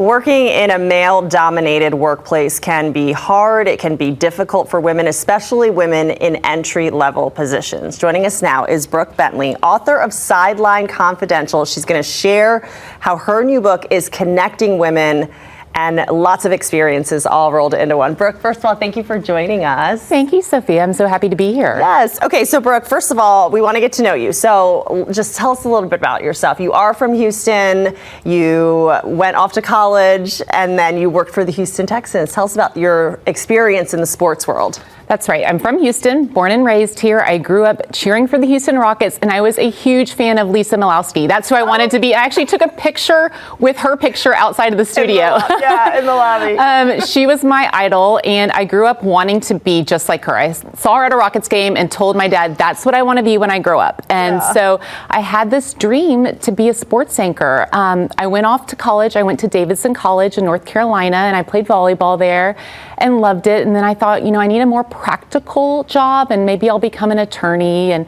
Working in a male-dominated workplace can be hard. It can be difficult for women, especially women in entry-level positions. Joining us now is Brooke Bentley, author of Sideline Confidential. She's going to share how her new book is connecting women, and lots of experiences all rolled into one. Brooke, first of all, thank you for joining us. Thank you, Sophia. I'm so happy to be here. Yes. Okay, so Brooke, first of all, we want to get to know you. So just tell us a little bit about yourself. You are from Houston. You went off to college, and then you worked for the Houston Texans. Tell us about your experience in the sports world. That's right. I'm from Houston, born and raised here. I grew up cheering for the Houston Rockets, and I was a huge fan of Lisa Milowski. That's who I wanted to be. I actually took a picture with her picture outside of the studio. In the lobby. She was my idol, and I grew up wanting to be just like her. I saw her at a Rockets game and told my dad, that's what I want to be when I grow up. And so I had this dream to be a sports anchor. I went off to college. I went to Davidson College in North Carolina, and I played volleyball there and loved it. And then I thought, I need a more practical job, and maybe I'll become an attorney. And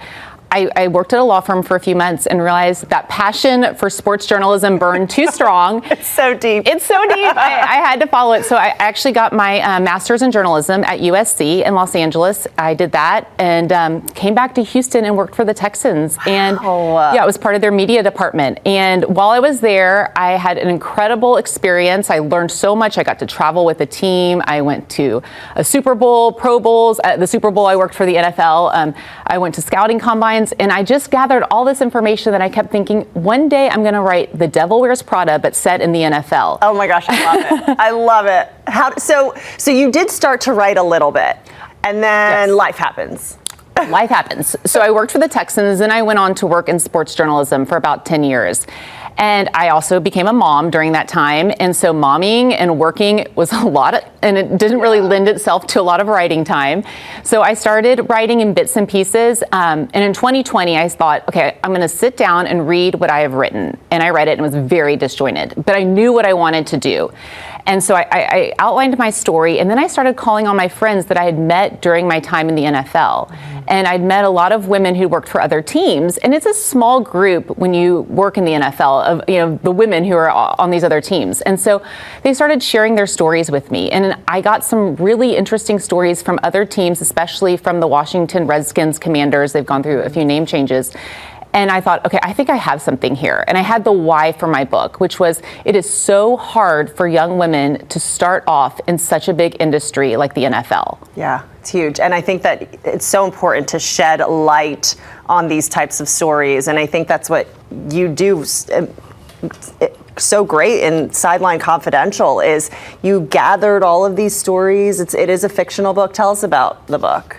I worked at a law firm for a few months and realized that passion for sports journalism burned too strong. It's so deep. It's so deep. I had to follow it. So I actually got my master's in journalism at USC in Los Angeles. I did that and came back to Houston and worked for the Texans. And I was part of their media department. And while I was there, I had an incredible experience. I learned so much. I got to travel with the team. I went to a Super Bowl, Pro Bowls. At the Super Bowl, I worked for the NFL. I went to scouting combines. And I just gathered all this information that I kept thinking, one day I'm going to write The Devil Wears Prada, but set in the NFL. Oh my gosh, I love it. I love it. So you did start to write a little bit, and then life happens. Life happens. So I worked for the Texans, and I went on to work in sports journalism for about 10 years. And I also became a mom during that time. And so momming and working was a lot, and it didn't really lend itself to a lot of writing time. So I started writing in bits and pieces. And in 2020, I thought, okay, I'm going to sit down and read what I have written. And I read it, and it was very disjointed. But I knew what I wanted to do. And so I outlined my story, and then I started calling on my friends that I had met during my time in the NFL. And I'd met a lot of women who worked for other teams. And it's a small group when you work in the NFL of, the women who are on these other teams. And so they started sharing their stories with me. And I got some really interesting stories from other teams, especially from the Washington Redskins Commanders. They've gone through a few name changes. And I thought, okay, I think I have something here. And I had the why for my book, which was it is so hard for young women to start off in such a big industry like the NFL. Yeah, it's huge. And I think that it's so important to shed light on these types of stories. And I think that's what you do so great in Sideline Confidential is you gathered all of these stories. It is a fictional book. Tell us about the book.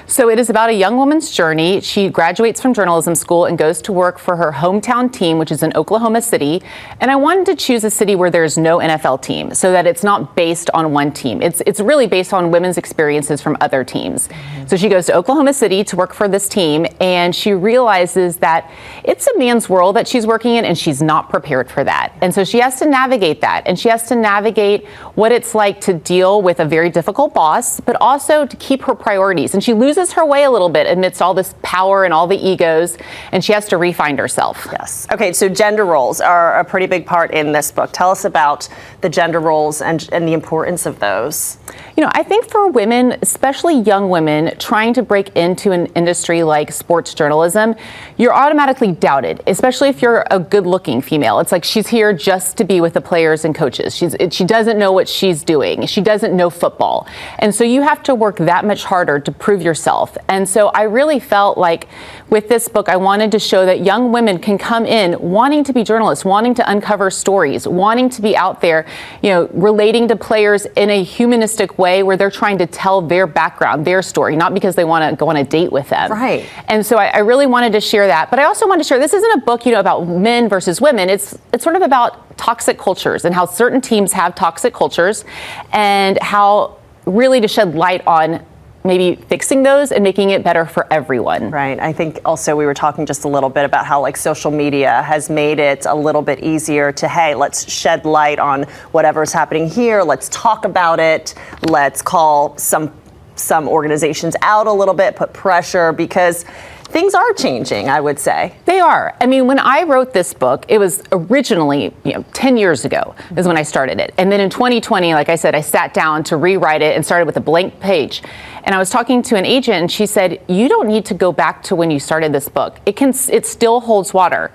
So it is about a young woman's journey. She graduates from journalism school and goes to work for her hometown team, which is in Oklahoma City. And I wanted to choose a city where there's no NFL team so that it's not based on one team. It's really based on women's experiences from other teams. So she goes to Oklahoma City to work for this team, and she realizes that it's a man's world that she's working in, and she's not prepared for that. And so she has to navigate that, and she has to navigate what it's like to deal with a very difficult boss, but also to keep her priorities. And she loses her way a little bit amidst all this power and all the egos, and she has to re-find herself. Yes. Okay, so gender roles are a pretty big part in this book. Tell us about the gender roles and the importance of those. I think for women, especially young women, trying to break into an industry like sports journalism, you're automatically doubted, especially if you're a good-looking female. It's like she's here just to be with the players and coaches. She doesn't know what she's doing. She doesn't know football. And so you have to work that much harder to prove yourself. And so I really felt like with this book, I wanted to show that young women can come in wanting to be journalists, wanting to uncover stories, wanting to be out there, relating to players in a humanistic way where they're trying to tell their background, their story, not because they want to go on a date with them. Right. And so I really wanted to share that. But I also wanted to share, this isn't a book, about men versus women. It's sort of about toxic cultures and how certain teams have toxic cultures and how really to shed light on maybe fixing those and making it better for everyone. Right. I think also we were talking just a little bit about how social media has made it a little bit easier to, hey, let's shed light on whatever's happening here. Let's talk about it. Let's call some organizations out a little bit, put pressure, because things are changing, I would say. They are. I mean, when I wrote this book, it was originally, 10 years ago is when I started it. And then in 2020, like I said, I sat down to rewrite it and started with a blank page. And I was talking to an agent and she said, you don't need to go back to when you started this book. It still holds water.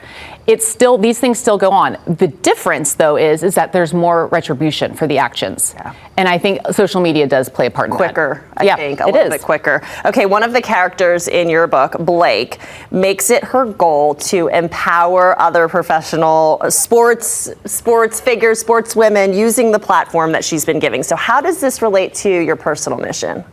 These things still go on. The difference though is that there's more retribution for the actions. Yeah. And I think social media does play a part in that. Quicker, I think, a little bit quicker. Okay, one of the characters in your book, Blake, makes it her goal to empower other professional sports figures, sports women using the platform that she's been giving. So how does this relate to your personal mission?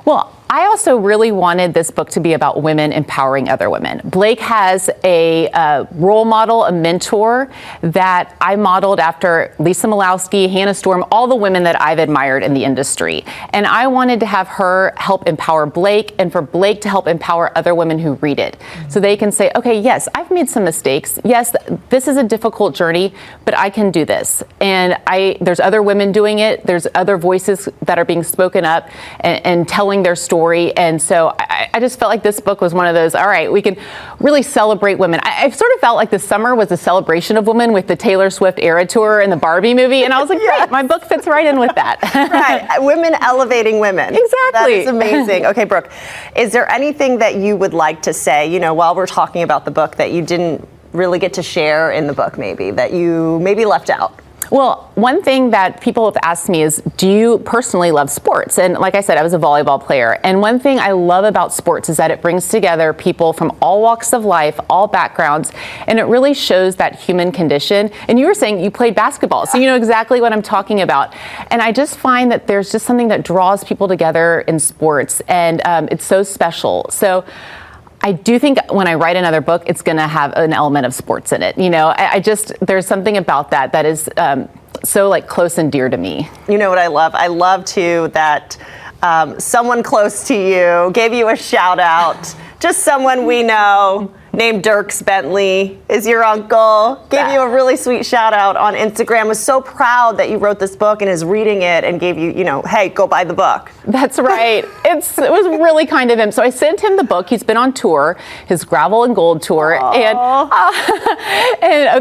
Well, I also really wanted this book to be about women empowering other women. Blake has a role model, a mentor that I modeled after Lisa Malowski, Hannah Storm, all the women that I've admired in the industry. And I wanted to have her help empower Blake and for Blake to help empower other women who read it. So they can say, okay, yes, I've made some mistakes. Yes, this is a difficult journey, but I can do this. And there's other women doing it. There's other voices that are being spoken up and telling their story. And so I just felt like this book was one of those, all right, we can really celebrate women. I sort of felt like the summer was a celebration of women with the Taylor Swift Era Tour and the Barbie movie. And I was like, great, my book fits right in with that. Right, women elevating women. Exactly. That is amazing. Okay, Brooke, is there anything that you would like to say, while we're talking about the book that you didn't really get to share in the book maybe, that you maybe left out? Well, one thing that people have asked me is, do you personally love sports? And like I said, I was a volleyball player. And one thing I love about sports is that it brings together people from all walks of life, all backgrounds, and it really shows that human condition. And you were saying you played basketball, so you know exactly what I'm talking about. And I just find that there's just something that draws people together in sports, and it's so special. So I do think when I write another book, it's going to have an element of sports in it. There's something about that is so like close and dear to me. You know what I love? I love too that someone close to you gave you a shout out. Just someone we know named Brooke Bentley is your uncle. Gave you a really sweet shout out on Instagram. Was so proud that you wrote this book and is reading it and gave you, hey, go buy the book. That's right. It was really kind of him. So I sent him the book. He's been on tour, his Gravel and Gold tour. And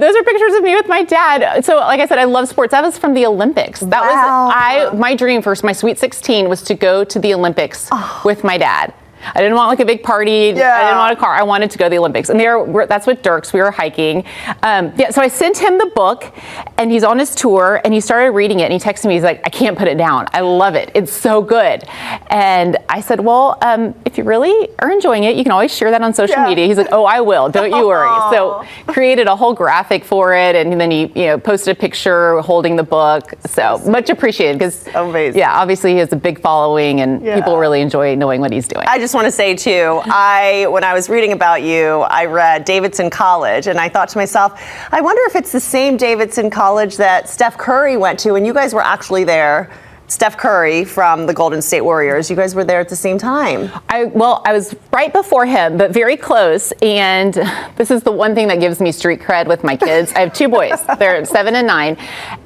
those are pictures of me with my dad. So like I said, I love sports. That was from the Olympics. That was my dream for my Sweet 16 was to go to the Olympics with my dad. I didn't want like a big party. Yeah. I didn't want a car. I wanted to go to the Olympics. And that's what Dirks, we were hiking. So I sent him the book and he's on his tour and he started reading it and he texted me, he's like, I can't put it down. I love it. It's so good. And I said, well, if you really are enjoying it, you can always share that on social media. He's like, oh, I will. Don't you worry. So created a whole graphic for it. And then he, posted a picture holding the book. So much appreciated because obviously he has a big following and people really enjoy knowing what he's doing. I just want to say too, when I was reading about you, I read Davidson College and I thought to myself, I wonder if it's the same Davidson College that Steph Curry went to and you guys were actually there. Steph Curry from the Golden State Warriors. You guys were there at the same time. I was right before him, but very close. And this is the one thing that gives me street cred with my kids. I have two boys. They're 7 and 9,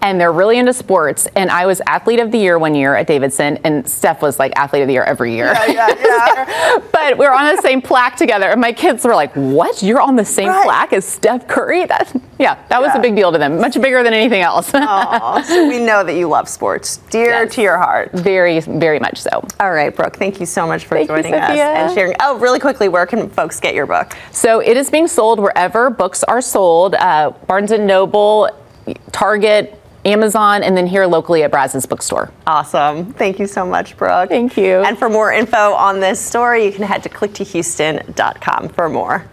and they're really into sports. And I was Athlete of the Year one year at Davidson, and Steph was like Athlete of the Year every year. Yeah. But we were on the same plaque together, and my kids were like, "What? You're on the same plaque as Steph Curry?" That was a big deal to them. Much bigger than anything else. So we know that you love sports. Dear to your heart. Very, very much so. All right, Brooke, thank you so much for joining us and sharing. Oh, really quickly, where can folks get your book? So it is being sold wherever books are sold, Barnes & Noble, Target, Amazon, and then here locally at Brazos Bookstore. Awesome. Thank you so much, Brooke. Thank you. And for more info on this story, you can head to clicktohouston.com for more.